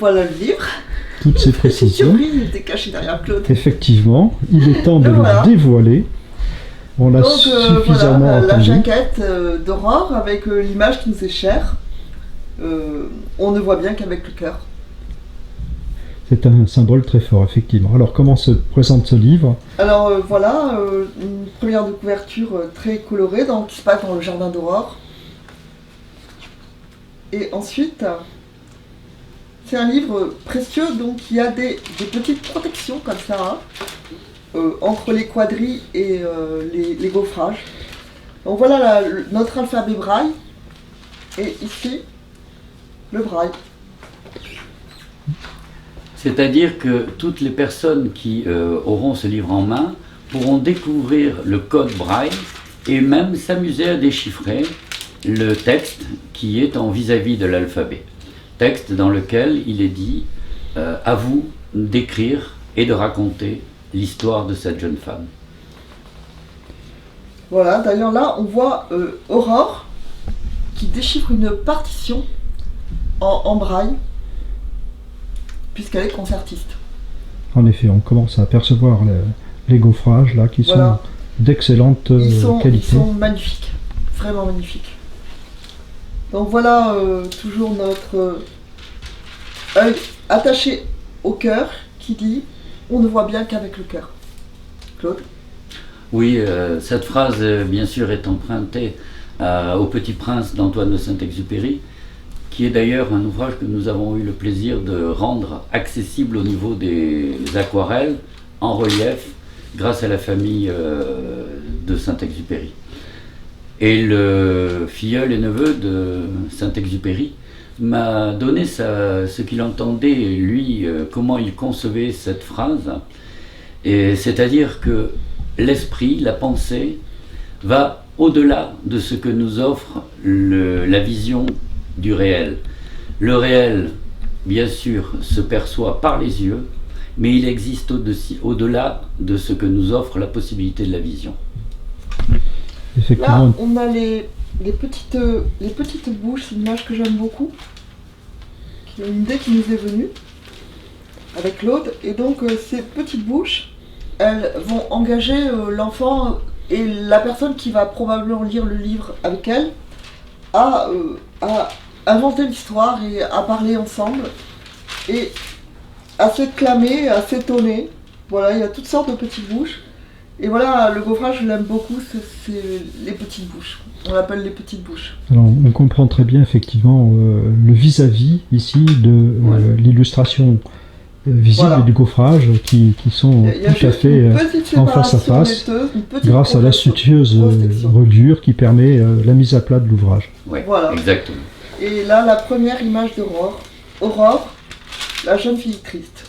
voilà le livre. Toutes ces précisions. Surprise, il était caché derrière Claude. Effectivement, il est temps de voilà. le dévoiler. On l'a Donc suffisamment voilà, la entendu. jaquette d'Aurore avec l'image qui nous est chère. On ne voit bien qu'avec le cœur. C'est un symbole très fort, effectivement. Alors, comment se présente ce livre? Alors voilà, une première de couverture très colorée qui se passe dans le jardin d'Aurore. Et ensuite, c'est un livre précieux, donc il y a des petites protections comme ça, entre les quadrilles et les gaufrages. Donc voilà notre alphabet braille, et ici, le braille. C'est-à-dire que toutes les personnes qui auront ce livre en main pourront découvrir le code braille et même s'amuser à déchiffrer le texte qui est en vis-à-vis de l'alphabet. Texte dans lequel il est dit à vous d'écrire et de raconter l'histoire de cette jeune femme. Voilà, d'ailleurs là on voit Aurore qui déchiffre une partition en braille, puisqu'elle est concertiste. En effet, on commence à apercevoir les gaufrages là, qui sont d'excellente qualité. Ils sont magnifiques, vraiment magnifiques. Donc voilà toujours notre œil attaché au cœur qui dit « On ne voit bien qu'avec le cœur ». Claude? Oui, cette phrase bien sûr est empruntée au Petit Prince d'Antoine de Saint-Exupéry, qui est d'ailleurs un ouvrage que nous avons eu le plaisir de rendre accessible au niveau des aquarelles en relief grâce à la famille de Saint-Exupéry. Et le filleul et neveu de Saint-Exupéry m'a donné ce qu'il entendait, lui, comment il concevait cette phrase. Et c'est-à-dire que l'esprit, la pensée, va au-delà de ce que nous offre la vision du réel. Le réel, bien sûr, se perçoit par les yeux, mais il existe au-delà de ce que nous offre la possibilité de la vision. Là, on a les petites bouches, c'est une image que j'aime beaucoup, une idée qui nous est venue avec Claude, et donc ces petites bouches, elles vont engager l'enfant et la personne qui va probablement lire le livre avec elle à inventer l'histoire et à parler ensemble et à s'exclamer, à s'étonner. Voilà, il y a toutes sortes de petites bouches. Et voilà, le gaufrage, je l'aime beaucoup, c'est les petites bouches. On l'appelle les petites bouches. Alors, on comprend très bien effectivement le vis-à-vis ici de l'illustration visible du gaufrage qui sont tout à fait en face à face grâce à l'astucieuse reliure qui permet la mise à plat de l'ouvrage. Oui, voilà. Exactement. Et là, la première image d'Aurore. Aurore, la jeune fille triste.